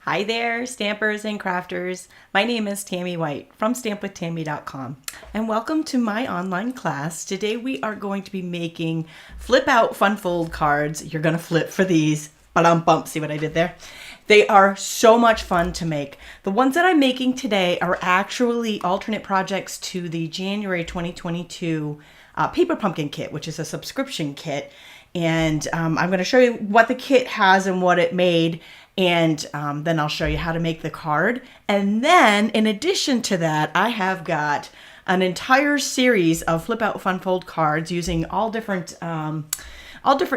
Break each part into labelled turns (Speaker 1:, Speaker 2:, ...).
Speaker 1: Hi there, stampers and crafters. My name is Tammy White from stampwithtami.com, and welcome to my online class. Today we are going to be making flip out fun fold cards. You're going to flip for these. Ba-dum-bump. See what I did there? They are so much fun to make. The ones that I'm making today are actually alternate projects to the January 2022 Paper Pumpkin Kit, which is a subscription kit. And I'm going to show you what the kit has and what it made. And then I'll show you how to make the card. And then in addition to that, I have got an entire series of flip out fun fold cards using all different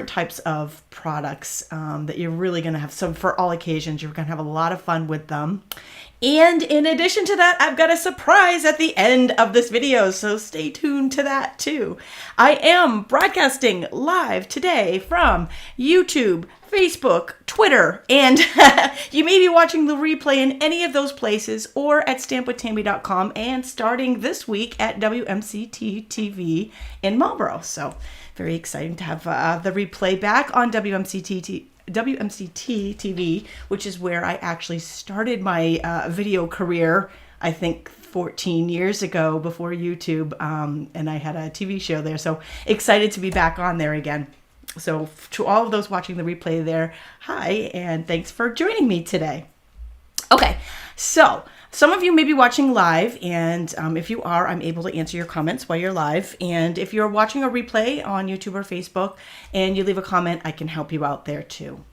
Speaker 1: types of products that you're really going to have some for all occasions. You're going to have a lot of fun with them. And in addition to that, I've got a surprise at the end of this video, so stay tuned to that too. I am broadcasting live today from YouTube, Facebook, Twitter, and you may be watching the replay in any of those places or at stampwithtami.com and starting this week at WMCT TV in Marlboro. So very exciting to have the replay back on WMCT TV, which is where I actually started my video career, I think 14 years ago before YouTube, and I had a TV show there. So excited to be back on there again. So to all of those watching the replay there, hi, and thanks for joining me today. Okay, so some of you may be watching live, and if you are, I'm able to answer your comments while you're live. And if you're watching a replay on YouTube or Facebook and you leave a comment, I can help you out there too.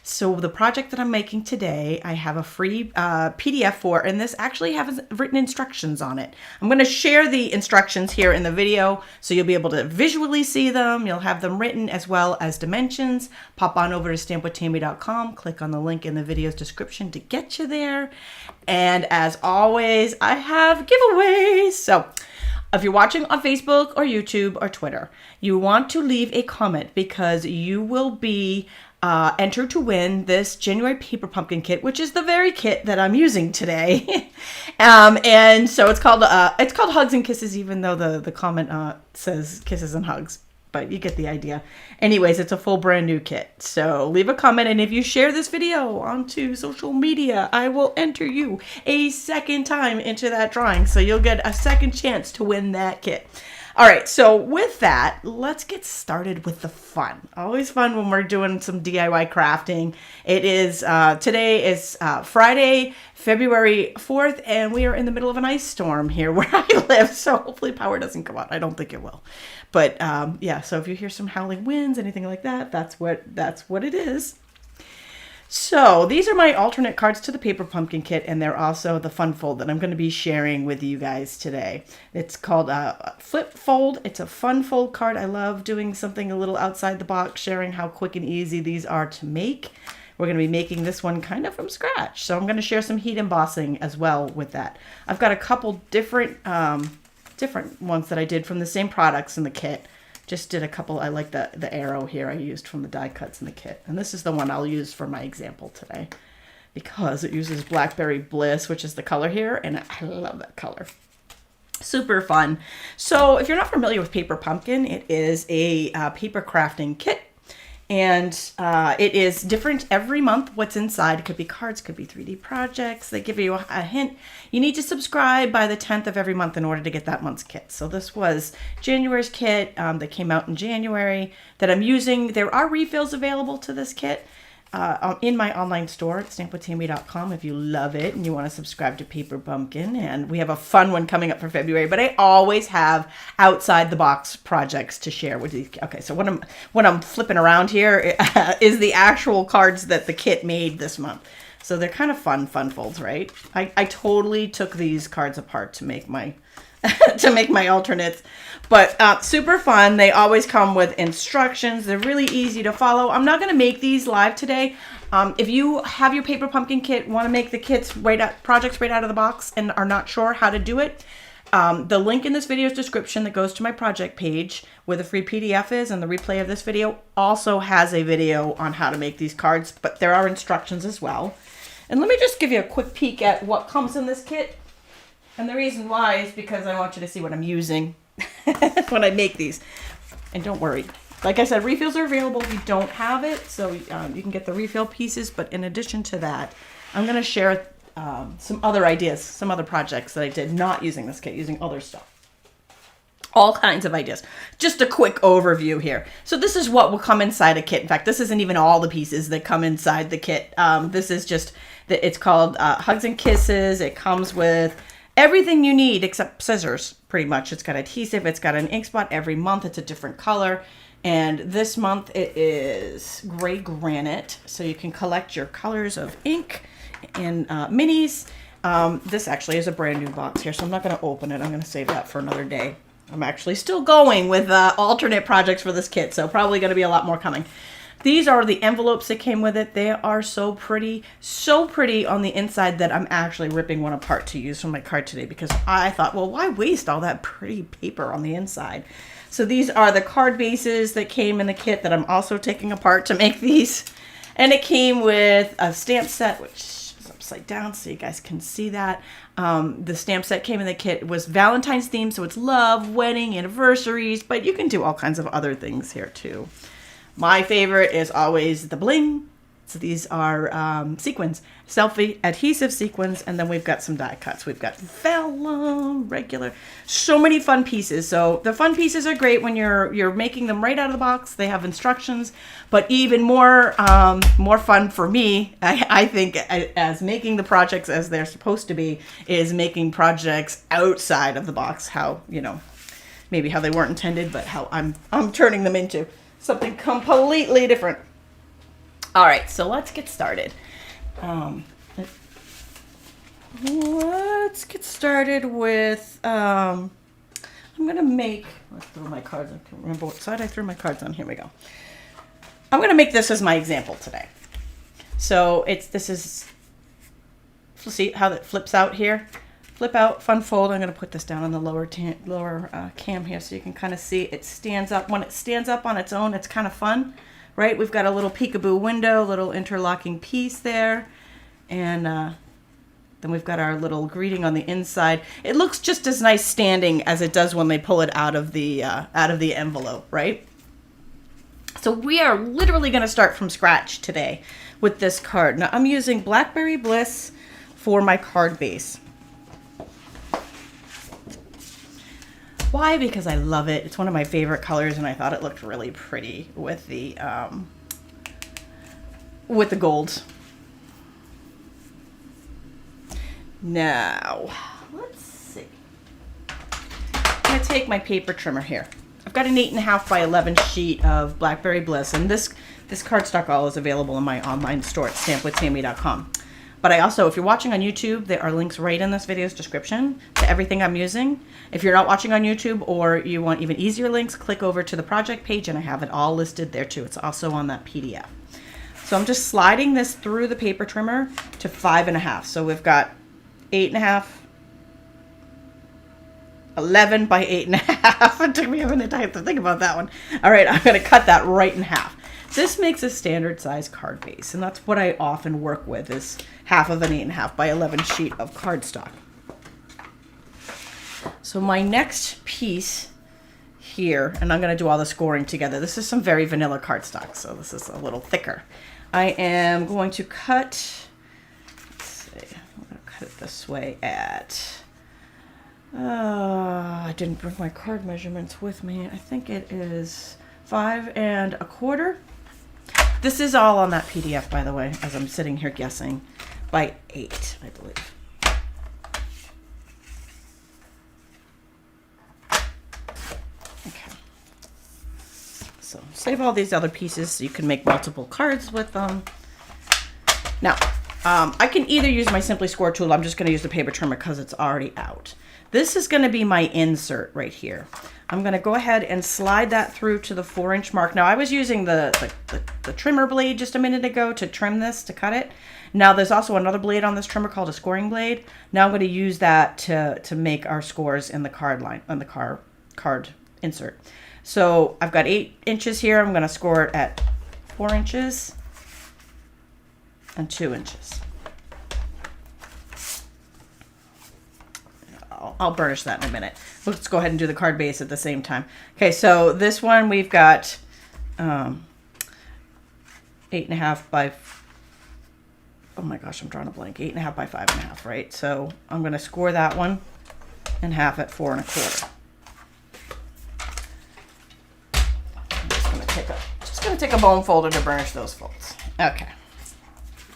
Speaker 1: So the project that I'm making today, I have a free PDF for, and this actually has written instructions on it. I'm going to share the instructions here in the video so you'll be able to visually see them. You'll have them written as well as dimensions. Pop on over to stampwithtami.com, click on the link in the video's description to get you there. And as always, I have giveaways. So if you're watching on Facebook or YouTube or Twitter, you want to leave a comment because you will be entered to win this January Paper Pumpkin Kit, which is the very kit that I'm using today. And so it's called Hugs and Kisses, even though the comment says Kisses and Hugs, but you get the idea. Anyways, it's a full brand new kit. So leave a comment, and if you share this video onto social media, I will enter you a second time into that drawing. So you'll get a second chance to win that kit. All right, so with that, let's get started with the fun. Always fun when we're doing some DIY crafting. It is, today is Friday, February 4th, and we are in the middle of an ice storm here where I live, so hopefully power doesn't go out. I don't think it will. But yeah, so if you hear some howling winds, anything like that, that's what it is. So these are my alternate cards to the Paper Pumpkin Kit, and they're also the fun fold that I'm going to be sharing with you guys today. It's called Flip Fold. It's a fun fold card. I love doing something a little outside the box, sharing how quick and easy these are to make. We're going to be making this one kind of from scratch. So I'm going to share some heat embossing as well with that. I've got a couple different ones that I did from the same products in the kit. Just did a couple. I like the arrow here I used from the die cuts in the kit. And this is the one I'll use for my example today because it uses Blackberry Bliss, which is the color here, and I love that color. Super fun. So if you're not familiar with Paper Pumpkin, it is a paper crafting kit. And it is different every month what's inside. It could be cards, could be 3D projects. They give you a hint. You need to subscribe by the 10th of every month in order to get that month's kit. So this was January's kit that came out in January that I'm using. There are refills available to this kit in my online store at stampwithtami.com if you love it and you want to subscribe to Paper Pumpkin. And we have a fun one coming up for February, but I always have outside the box projects to share with you. Okay, so what I'm flipping around here is the actual cards that the kit made this month. So they're kind of fun folds, right? I totally took these cards apart to make my alternates, but super fun. They always come with instructions. They're really easy to follow. I'm not going to make these live today. If you have your Paper Pumpkin Kit, want to make the kits projects right out of the box and are not sure how to do it, the link in this video's description that goes to my project page where the free PDF is and the replay of this video also has a video on how to make these cards, but there are instructions as well. And let me just give you a quick peek at what comes in this kit. And the reason why is because I want you to see what I'm using when I make these. And don't worry, Like I said, refills are available if you don't have it, so you can get the refill pieces. But in addition to that, I'm going to share some other ideas, some other projects that I did not using this kit, using other stuff. All kinds of ideas. Just a quick overview here. So this is what will come inside a kit. In fact, this isn't even all the pieces that come inside the kit. This is just, it's called Hugs and Kisses. It comes with everything you need except scissors, pretty much. It's got adhesive. It's got an ink spot. Every month it's a different color. And this month it is gray granite. So you can collect your colors of ink and minis. This actually is a brand new box here, so I'm not going to open it. I'm going to save that for another day. I'm actually still going with alternate projects for this kit, so probably going to be a lot more coming. These are the envelopes that came with it. They are so pretty on the inside that I'm actually ripping one apart to use for my card today, because I thought, well, why waste all that pretty paper on the inside? So these are the card bases that came in the kit that I'm also taking apart to make these. And it came with a stamp set, which is upside down so you guys can see that. The stamp set came in the kit. It was Valentine's themed, so it's love, wedding, anniversaries, but you can do all kinds of other things here too. My favorite is always the bling. So these are sequins, self-adhesive sequins, and then we've got some die cuts. We've got vellum, regular, so many fun pieces. So the fun pieces are great when you're making them right out of the box. They have instructions, but even more fun for me, I think, as making the projects as they're supposed to be, is making projects outside of the box. How, maybe how they weren't intended, but how I'm turning them into something completely different. All right, so let's get started. Let's get started with, I'm going to make, let's throw my cards. I can't remember what side I threw my cards on. Here we go. I'm going to make this as my example today. So let's see how that flips out here. Flip out, fun fold. I'm going to put this down on the lower cam here so you can kind of see it stands up. When it stands up on its own, it's kind of fun. Right, we've got a little peekaboo window, little interlocking piece there, and then we've got our little greeting on the inside. It looks just as nice standing as it does when they pull it out of the envelope, right? So we are literally going to start from scratch today with this card. Now I'm using Blackberry Bliss for my card base. Why? Because I love it. It's one of my favorite colors, and I thought it looked really pretty with the gold. Now, let's see. I'm going to take my paper trimmer here. I've got an 8.5 by 11 sheet of Blackberry Bliss, and this cardstock all is available in my online store at stampwithtami.com. But I also, if you're watching on YouTube, there are links right in this video's description to everything I'm using. If you're not watching on YouTube or you want even easier links, click over to the project page and I have it all listed there too. It's also on that PDF. So I'm just sliding this through the paper trimmer to 5.5. So we've got 8.5, 11 by 8.5. It took me a minute to think about that one. All right, I'm going to cut that right in half. This makes a standard size card base, and that's what I often work with, is half of an 8.5 by 11 sheet of cardstock. So my next piece here, and I'm going to do all the scoring together. This is some very vanilla cardstock, so this is a little thicker. I am going to cut, let's see, I'm going to cut it this way at, I didn't bring my card measurements with me. I think it is 5 1/4. This is all on that PDF, by the way, as I'm sitting here guessing, by 8, I believe. Okay. So save all these other pieces so you can make multiple cards with them. Now, I can either use my Simply Score tool. I'm just going to use the paper trimmer because it's already out. This is going to be my insert right here. I'm going to go ahead and slide that through to the 4-inch mark. Now I was using the trimmer blade just a minute ago to trim this, to cut it. Now there's also another blade on this trimmer called a scoring blade. Now I'm going to use that to make our scores in the card line, on the card insert. So I've got 8 inches here. I'm going to score it at 4 inches and 2 inches. I'll burnish that in a minute. Let's go ahead and do the card base at the same time. Okay, so this one we've got 8.5 by, oh my gosh, I'm drawing a blank, 8.5 by 5.5, right? So I'm going to score that one in half at 4 1/4. I'm just going to take a bone folder to burnish those folds. Okay.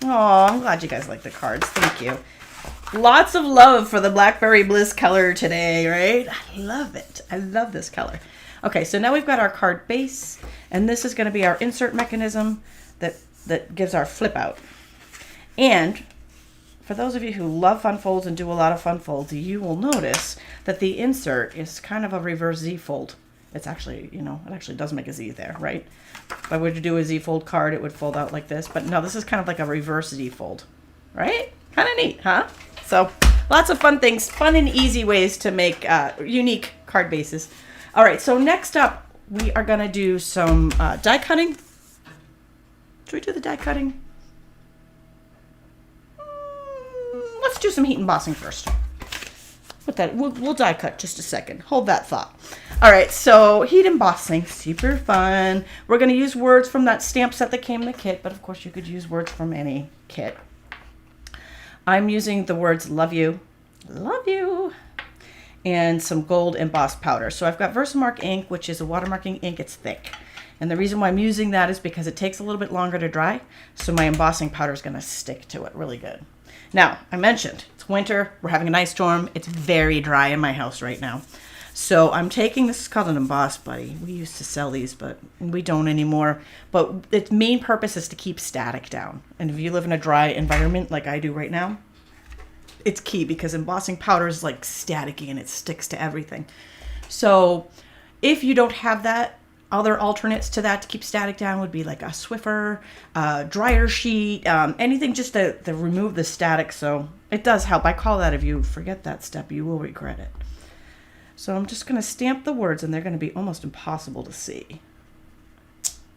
Speaker 1: Oh, I'm glad you guys like the cards. Thank you. Lots of love for the Blackberry Bliss color today, right? I love it. I love this color. Okay, so now we've got our card base, and this is going to be our insert mechanism that gives our flip out. And for those of you who love fun folds and do a lot of fun folds, you will notice that the insert is kind of a reverse Z fold. It's actually, you know, it actually does make a Z there, right? If I were to do a Z fold card, it would fold out like this, but no, this is kind of like a reverse Z fold, right? Kind of neat, huh? So lots of fun things, fun and easy ways to make unique card bases. All right, so next up, we are gonna do some die cutting. Should we do the die cutting? Let's do some heat embossing first. With that, we'll die cut just a second. Hold that thought. All right, so heat embossing, super fun. We're gonna use words from that stamp set that came in the kit, but of course you could use words from any kit. I'm using the words love you, and some gold embossed powder. So I've got Versamark ink, which is a watermarking ink. It's thick. And the reason why I'm using that is because it takes a little bit longer to dry. So my embossing powder is going to stick to it really good. Now, I mentioned it's winter. We're having an ice storm. It's very dry in my house right now. So I'm taking, this is called an Emboss Buddy. We used to sell these, but we don't anymore. But its main purpose is to keep static down. And if you live in a dry environment like I do right now, it's key because embossing powder is like staticky and it sticks to everything. So if you don't have that, other alternates to that to keep static down would be like a Swiffer, dryer sheet, anything just to remove the static. So it does help. I call that, if you forget that step, you will regret it. So I'm just going to stamp the words, and they're going to be almost impossible to see.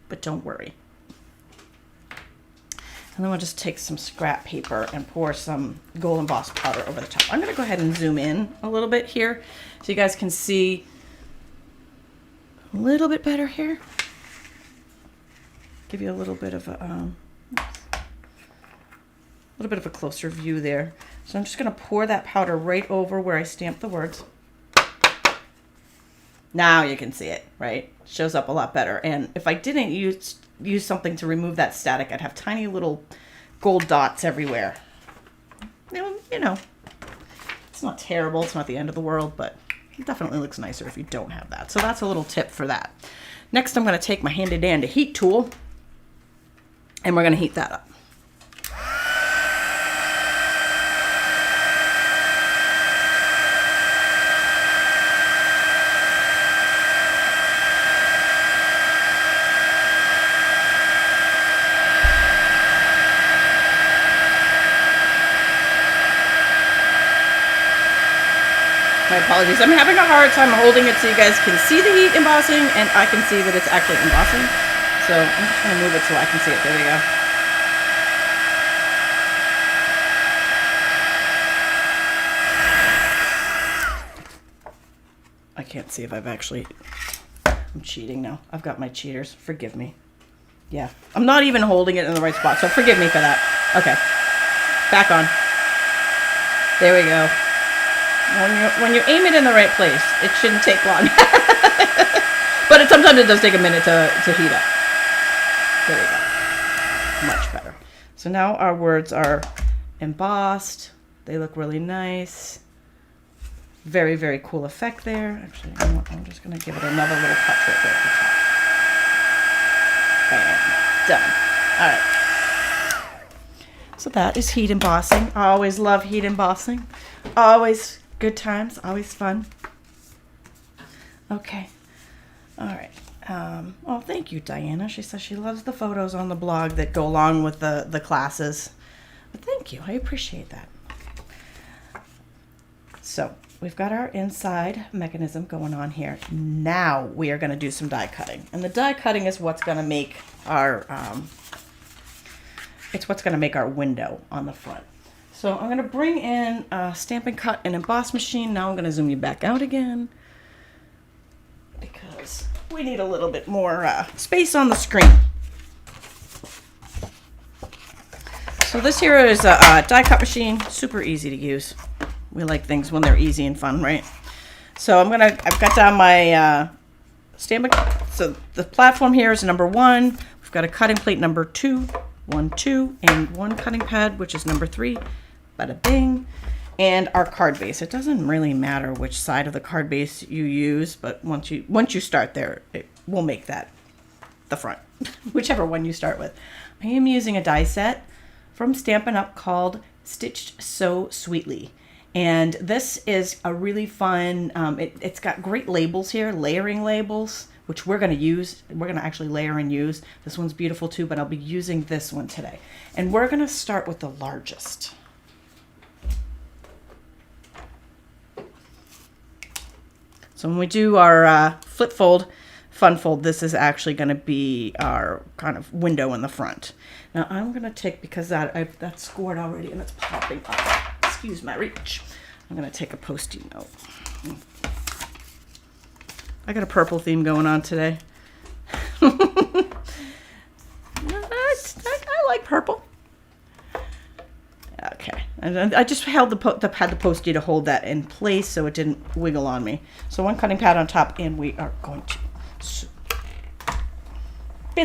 Speaker 1: But don't worry. And then we'll just take some scrap paper and pour some gold embossed powder over the top. I'm going to go ahead and zoom in a little bit here so you guys can see a little bit better here. Give you a little bit of a closer view there. So I'm just going to pour that powder right over where I stamped the words. Now you can see it, right? It shows up a lot better. And if I didn't use something to remove that static, I'd have tiny little gold dots everywhere. You know, it's not terrible. It's not the end of the world, but it definitely looks nicer if you don't have that. So that's a little tip for that. Next, I'm going to take my handy dandy heat tool, and we're going to heat that up. My apologies. I'm having a hard time holding it so you guys can see the heat embossing and I can see that it's actually embossing. So I'm just going to move it so I can see it. There we go. I can't see if I've actually... I'm cheating now. I've got my cheaters. Forgive me. Yeah. I'm not even holding it in the right spot, so forgive me for that. Okay. Back on. There we go. When you aim it in the right place, it shouldn't take long. But sometimes it does take a minute to heat up. There we go. Much better. So now our words are embossed. They look really nice. Very, very cool effect there. Actually, I'm just going to give it another little touch right there at the top. Bam. Done. All right. So that is heat embossing. I always love heat embossing. Always good times. Always fun. Okay. All right. Oh, thank you, Diana. She says she loves the photos on the blog that go along with the classes. But thank you. I appreciate that. So we've got our inside mechanism going on here. Now we are going to do some die cutting. And the die cutting is what's going to make our window on the front. So I'm going to bring in a Stampin' Cut and Emboss machine. Now I'm going to zoom you back out again because we need a little bit more space on the screen. So this here is a die cut machine, super easy to use. We like things when they're easy and fun, right? So I've got down my Stampin'. So the platform here is number 1. We've got a cutting plate number 2, 1, 2, and 1 cutting pad, which is number 3. Bada bing. And our card base. It doesn't really matter which side of the card base you use, but once you start there, it will make that the front, whichever one you start with. I am using a die set from Stampin' Up called Stitched So Sweetly. And this is a really fun, it's got great labels here, layering labels, which we're going to use. We're going to actually layer and use. This one's beautiful too, but I'll be using this one today. And we're going to start with the largest. So when we do our flip fold, fun fold, this is actually going to be our kind of window in the front. Now I'm going to take, because that's scored already and it's popping up. Excuse my reach. I'm going to take a Post-it note. I got a purple theme going on today. I like purple. Okay, and I just held the Post-it to hold that in place so it didn't wiggle on me. So 1 cutting pad on top, and we are going to spin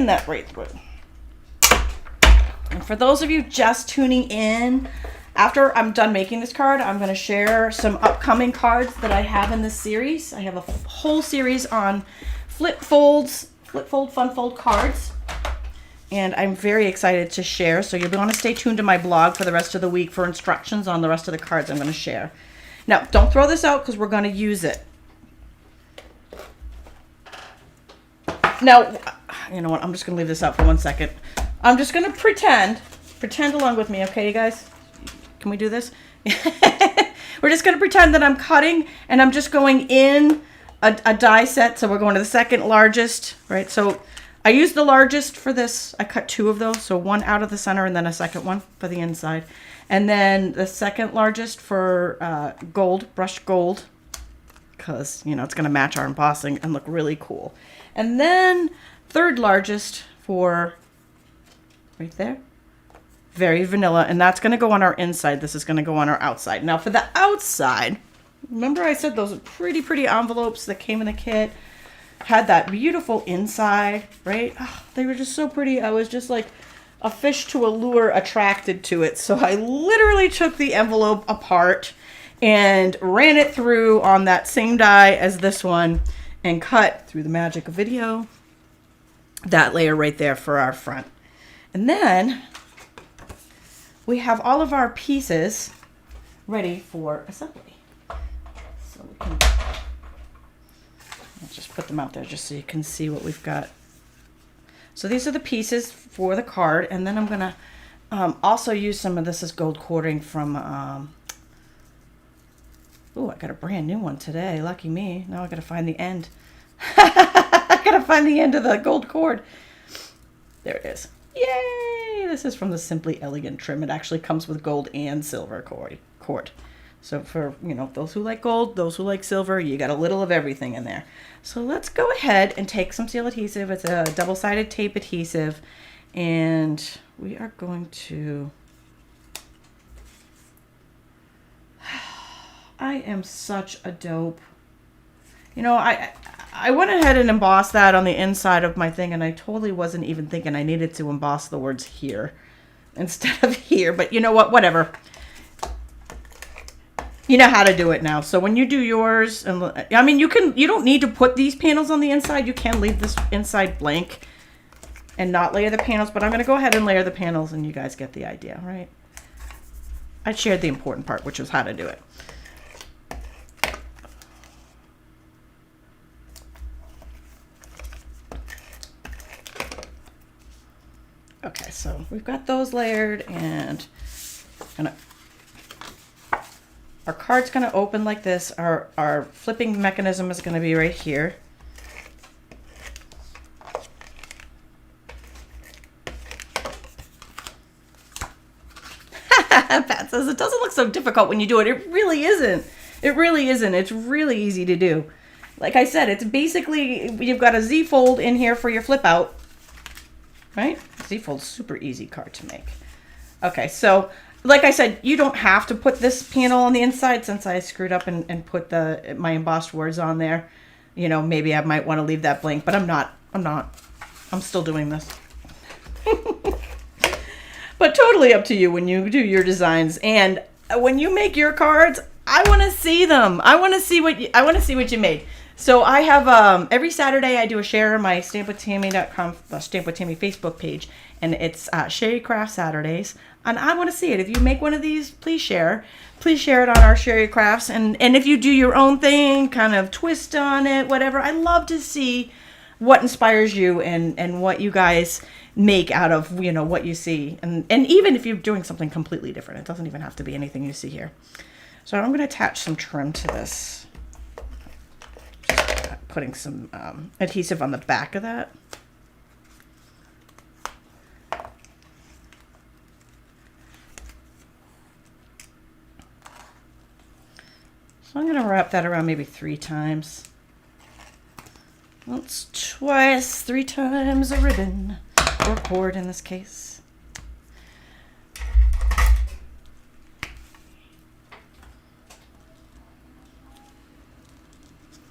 Speaker 1: that right through. And for those of you just tuning in, after I'm done making this card, I'm going to share some upcoming cards that I have in this series. I have a whole series on flip fold, fun fold cards. And I'm very excited to share. So you'll want to stay tuned to my blog for the rest of the week for instructions on the rest of the cards I'm going to share. Now, don't throw this out because we're going to use it. Now, you know what? I'm just going to leave this out for 1 second. I'm just going to pretend along with me, okay, you guys? Can we do this? We're just going to pretend that I'm cutting and I'm just going in a die set. So we're going to the second largest, right? So I used the largest for this. I cut 2 of those. So 1 out of the center and then a second one for the inside. And then the second largest for gold, brushed gold, because, you know, it's going to match our embossing and look really cool. And then third largest for right there. Very vanilla, and that's going to go on our inside. This is going to go on our outside. Now for the outside, remember I said those are pretty envelopes that came in the kit. Had that beautiful inside, right? Oh, they were just so pretty. I was just like a fish to a lure attracted to it. So I literally took the envelope apart and ran it through on that same die as this one and cut, through the magic of video, that layer right there for our front. And then we have all of our pieces ready for assembly. So we can, I'll just put them out there just so you can see what we've got. So these are the pieces for the card, and then I'm gonna also use some of this as gold cording from, oh, I got a brand new one today. Lucky me. Now I gotta find the end. I gotta find the end of the gold cord. There it is. Yay! This is from the Simply Elegant trim. It actually comes with gold and silver cord. So for, you know, those who like gold, those who like silver, you got a little of everything in there. So let's go ahead and take some seal adhesive. It's a double-sided tape adhesive. And we are going to... I am such a dope. You know, I went ahead and embossed that on the inside of my thing, and I totally wasn't even thinking I needed to emboss the words here instead of here. But you know what? Whatever. You know how to do it now. So when you do yours, and I mean, you don't need to put these panels on the inside. You can leave this inside blank and not layer the panels, but I'm going to go ahead and layer the panels, and you guys get the idea, right? I shared the important part, which was how to do it. Okay, so we've got those layered, and our card's gonna open like this. Our flipping mechanism is gonna be right here. Pat says it doesn't look so difficult when you do it. It really isn't. It really isn't. It's really easy to do. like I said, it's basically, you've got a Z fold in here for your flip out, right? Z fold's super easy card to make. Okay, so like I said, you don't have to put this panel on the inside since I screwed up and put my embossed words on there. You know, maybe I might want to leave that blank, but I'm not. I'm still doing this. But totally up to you when you do your designs. And when you make your cards, I want to see them. I want to see what you made. So I have every Saturday I do a share on my stampwithtami.com, Stamp with Tammy Facebook page, and it's Sherry Craft Saturdays. And I want to see it. If you make one of these, please share. Please share it on our Sherry Crafts. And if you do your own thing, kind of twist on it, whatever. I love to see what inspires you and what you guys make out of, you know, what you see. And even if you're doing something completely different, it doesn't even have to be anything you see here. So I'm going to attach some trim to this. Just putting some adhesive on the back of that. So I'm going to wrap that around maybe 3 times. Once, twice, 3 times a ribbon, or cord in this case.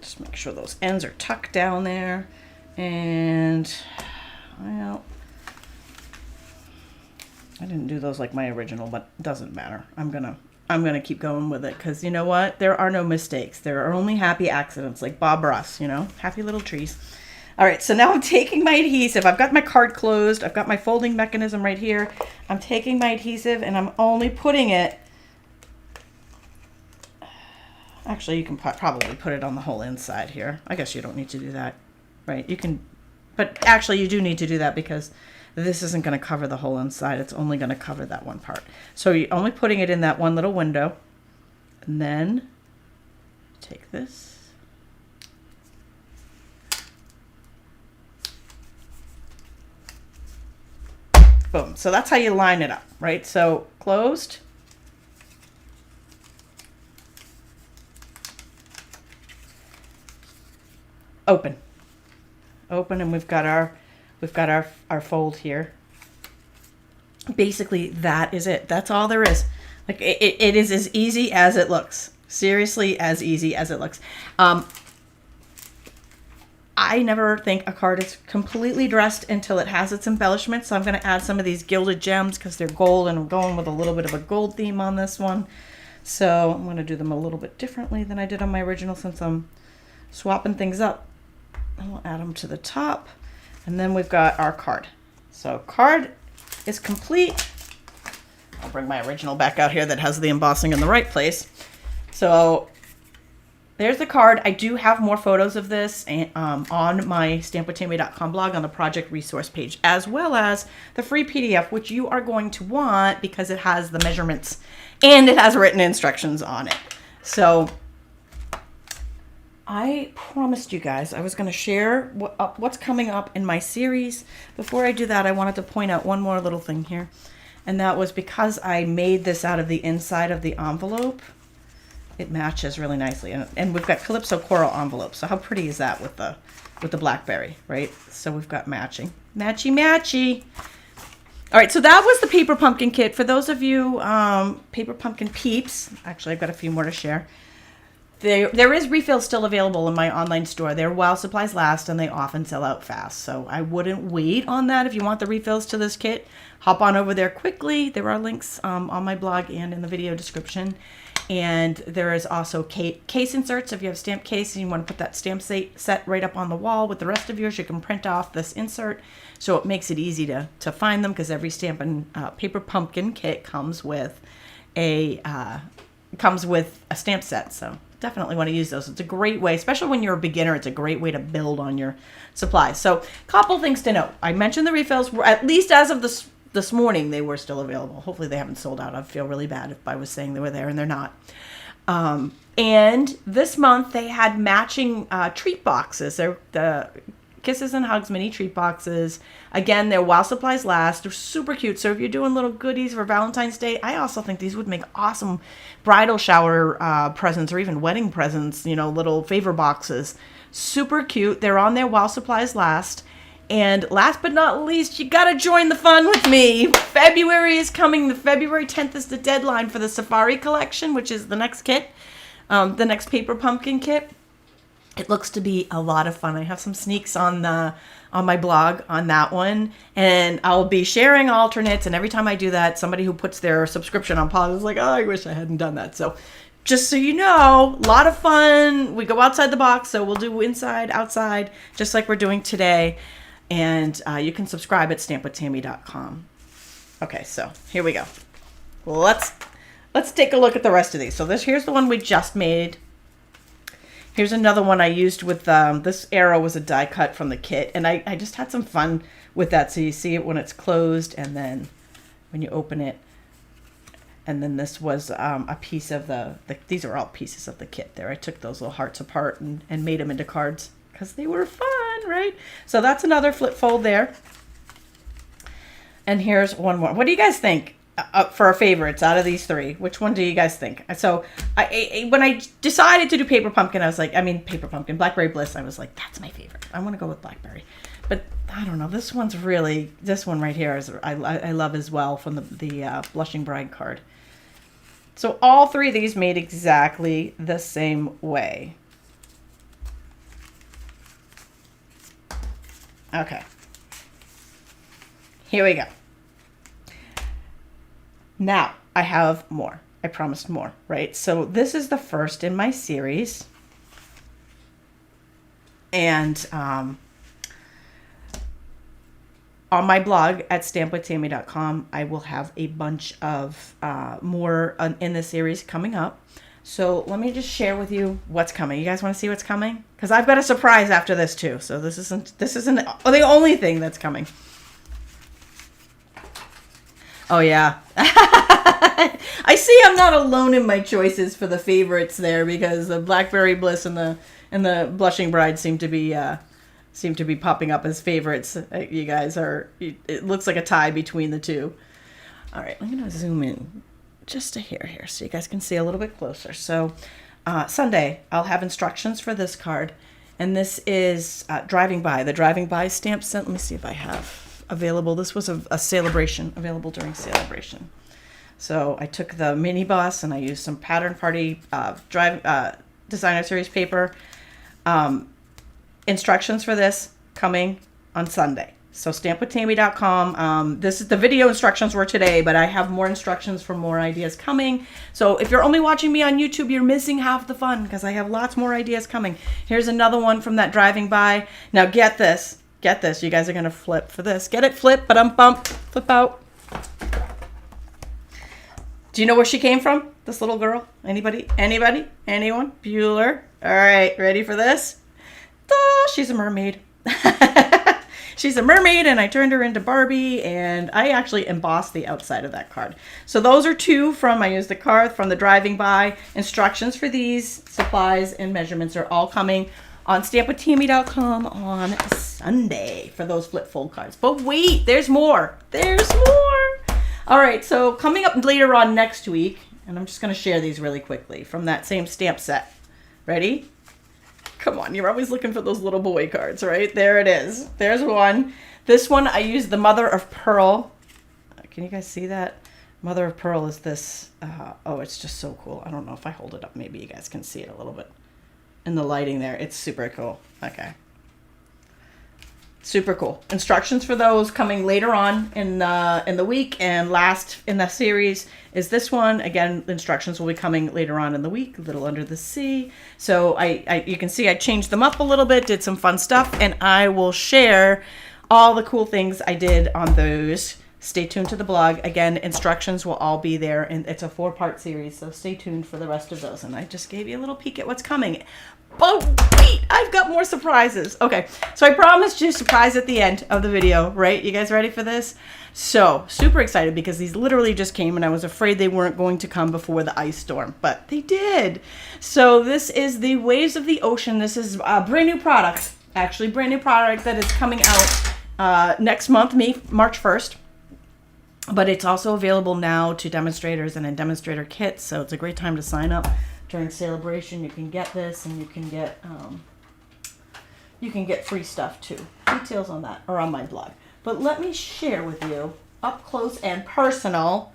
Speaker 1: Just make sure those ends are tucked down there. And, well, I didn't do those like my original, but it doesn't matter. I'm gonna keep going with it because you know what? There are no mistakes. There are only happy accidents, like Bob Ross, you know, happy little trees. All right, so now I'm taking my adhesive. I've got my card closed. I've got my folding mechanism right here. I'm taking my adhesive and I'm only putting it. Actually, you can probably put it on the whole inside here. I guess you don't need to do that, right? You can, but actually you do need to do that because this isn't going to cover the whole inside. It's only going to cover that one part. So you're only putting it in that one little window. And then take this. Boom. So that's how you line it up, right? So closed. Open. Open, and we've got our fold here. Basically, that is it. That's all there is. Like it is as easy as it looks. Seriously, as easy as it looks. I never think a card is completely dressed until it has its embellishments. So I'm going to add some of these gilded gems because they're gold, and I'm going with a little bit of a gold theme on this one. So I'm going to do them a little bit differently than I did on my original since I'm swapping things up. I'll add them to the top. And then we've got our card. So card is complete. I'll bring my original back out here that has the embossing in the right place. So there's the card. I do have more photos of this on my stampwithtami.com blog on the project resource page, as well as the free PDF, which you are going to want because it has the measurements and it has written instructions on it. So I promised you guys I was going to share what's coming up in my series. Before I do that, I wanted to point out one more little thing here. And that was because I made this out of the inside of the envelope. It matches really nicely. And we've got Calypso Coral envelopes. So how pretty is that with the blackberry, right? So we've got matching. Matchy, matchy. All right, so that was the Paper Pumpkin kit. For those of you Paper Pumpkin peeps, actually I've got a few more to share. There is refills still available in my online store. They're while supplies last, and they often sell out fast. So I wouldn't wait on that. If you want the refills to this kit, hop on over there quickly. There are links on my blog and in the video description. And there is also case inserts. If you have stamp case and you want to put that stamp set right up on the wall with the rest of yours, you can print off this insert. So it makes it easy to find them because every Stampin' Paper Pumpkin kit comes with a stamp set. So definitely want to use those. It's a great way, especially when you're a beginner, it's a great way to build on your supplies. So a couple things to note. I mentioned the refills, at least as of this morning, they were still available. Hopefully they haven't sold out. I'd feel really bad if I was saying they were there and they're not. And this month they had matching treat boxes. They're the Kisses and Hugs mini treat boxes. Again, they're while supplies last. They're super cute. So if you're doing little goodies for Valentine's Day, I also think these would make awesome bridal shower presents or even wedding presents, you know, little favor boxes. Super cute. They're on there while supplies last. And last but not least, you gotta join the fun with me. February is coming. The February 10th is the deadline for the Safari collection, which is the next kit, the next paper pumpkin kit. It looks to be a lot of fun. I have some sneaks on my blog on that one, and I'll be sharing alternates. And every time I do that, somebody who puts their subscription on pause is like, "Oh, I wish I hadn't done that." So, just so you know, a lot of fun. We go outside the box, so we'll do inside, outside, just like we're doing today. And you can subscribe at stampwithtami.com. Okay, so here we go. Let's take a look at the rest of these. So here's the one we just made. Here's another one I used with, this arrow was a die cut from the kit. And I just had some fun with that. So you see it when it's closed and then when you open it. And then this was a piece of these are all pieces of the kit there. I took those little hearts apart and made them into cards because they were fun, right? So that's another flip fold there. And here's one more. What do you guys think for our favorites out of these three? Which one do you guys think? So when I decided to do paper pumpkin, Blackberry Bliss, I was like, that's my favorite. I want to go with blackberry. But I don't know. This one right here is I love as well, from the Blushing Bride card. So all three of these made exactly the same way. Okay. Here we go. Now, I have more. I promised more, right? So this is the first in my series. And on my blog at stampwithtami.com, I will have a bunch of more in the series coming up. So let me just share with you what's coming. You guys want to see what's coming? Because I've got a surprise after this too. So this isn't the only thing that's coming. Oh yeah. I see I'm not alone in my choices for the favorites there, because the Blackberry Bliss and the Blushing Bride seem to be popping up as favorites. You guys it looks like a tie between the two. All right, I'm going to zoom in just a hair here so you guys can see a little bit closer. So Sunday, I'll have instructions for this card. And this is Driving By, the Driving By stamp set. Let me see if I have available. This was a celebration, available during celebration. So I took the mini boss and I used some Pattern Party Designer Series paper. Instructions for this coming on Sunday. So stampwithtami.com. This is the video instructions were today, but I have more instructions for more ideas coming. So if you're only watching me on YouTube, you're missing half the fun, because I have lots more ideas coming. Here's another one from that Driving By. Now get this. You guys are going to flip for this. Get it? Flip, bump, flip out. Do you know where she came from? This little girl? Anybody? Anyone? Bueller? All right, ready for this? She's a mermaid. She's a mermaid, and I turned her into Barbie, and I actually embossed the outside of that card. So those are two I used the card from the Driving By. Instructions for these, supplies, and measurements are all coming on stampwithtami.com on Sunday for those flip fold cards. But wait, there's more. All right, so coming up later on next week, and I'm just going to share these really quickly from that same stamp set. Ready? Come on, you're always looking for those little boy cards, right? There it is. There's one. This one, I used the Mother of Pearl. Can you guys see that? Mother of Pearl is this. Oh, it's just so cool. I don't know if I hold it up. Maybe you guys can see it a little bit in the lighting there. It's super cool. Okay. Super cool. Instructions for those coming later on in the week, and last in the series is this one. Again, instructions will be coming later on in the week, a little under the sea. So you can see I changed them up a little bit, did some fun stuff, and I will share all the cool things I did on those. Stay tuned to the blog. Again, instructions will all be there, and it's a 4-part series, so stay tuned for the rest of those. And I just gave you a little peek at what's coming. But wait, I've got more surprises. Okay, so I promised you a surprise at the end of the video, right? You guys ready for this? So, super excited, because these literally just came, and I was afraid they weren't going to come before the ice storm, but they did. So this is the Waves of the Ocean. This is a brand new product, actually brand new product that is coming out next month, March 1st. But it's also available now to demonstrators and in demonstrator kits, so it's a great time to sign up during celebration. You can get this, and you can get you can get free stuff too. Details on that are on my blog. But let me share with you up close and personal.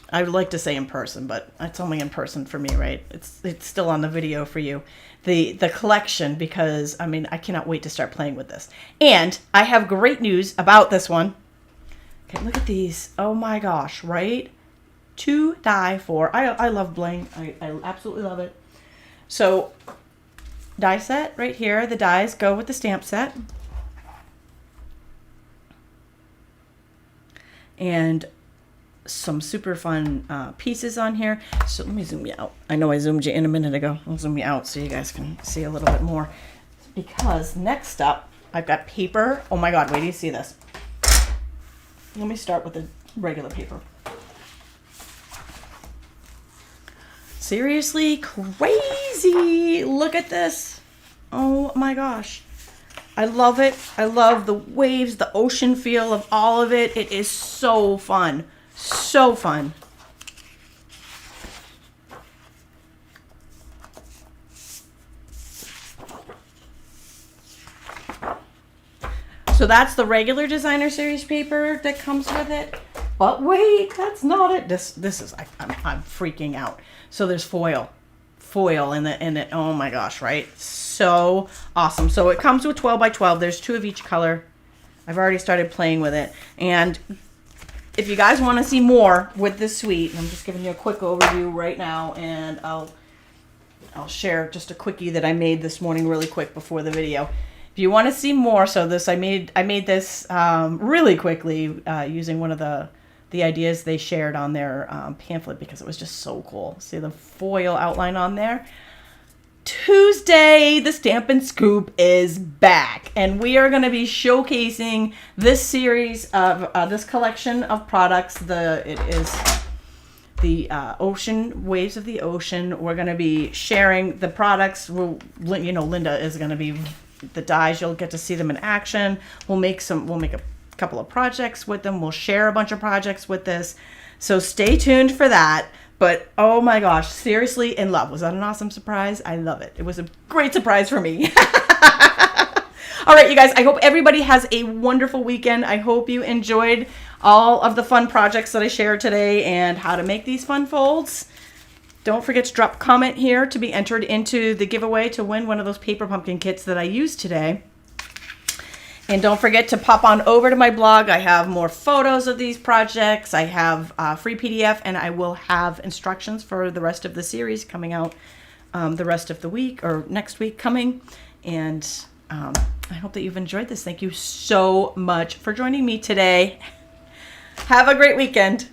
Speaker 1: I would like to say in person, but it's only in person for me, right? It's still on the video for you. The collection, because I mean, I cannot wait to start playing with this. And I have great news about this one. Okay, look at these. Oh my gosh, right? To die for. I love bling. I absolutely love it. So, die set right here. The dies go with the stamp set. And some super fun pieces on here. So let me zoom you out. I know I zoomed you in a minute ago. I'll zoom you out so you guys can see a little bit more. Because next up, I've got paper. Oh my God, wait till you see this. Let me start with the regular paper. Seriously, crazy. Look at this. Oh my gosh. I love it. I love the waves, the ocean feel of all of it. It is so fun. So fun. So that's the regular designer series paper that comes with it. But wait, that's not it. This is I'm freaking out. So there's foil in it. Oh my gosh, right? So awesome. So it comes with 12 by 12. There's 2 of each color. I've already started playing with it. And if you guys want to see more with this suite, I'm just giving you a quick overview right now, and I'll share just a quickie that I made this morning really quick before the video. If you want to see more, so this I made this really quickly using one of the ideas they shared on their pamphlet, because it was just so cool. See the foil outline on there? Tuesday, the Stampin' Scoop is back, and we are going to be showcasing this series of this collection of products. It is the Ocean Waves of the Ocean. We're going to be sharing the products. Linda is going to be the dies. You'll get to see them in action. We'll make a couple of projects with them. We'll share a bunch of projects with this. So stay tuned for that. But oh my gosh, seriously in love. Was that an awesome surprise? I love it. It was a great surprise for me. All right, you guys, I hope everybody has a wonderful weekend. I hope you enjoyed all of the fun projects that I shared today and how to make these fun folds. Don't forget to drop a comment here to be entered into the giveaway to win one of those paper pumpkin kits that I used today. And don't forget to pop on over to my blog. I have more photos of these projects. I have a free PDF, and I will have instructions for the rest of the series coming out the rest of the week, or next week coming. And I hope that you've enjoyed this. Thank you so much for joining me today. Have a great weekend.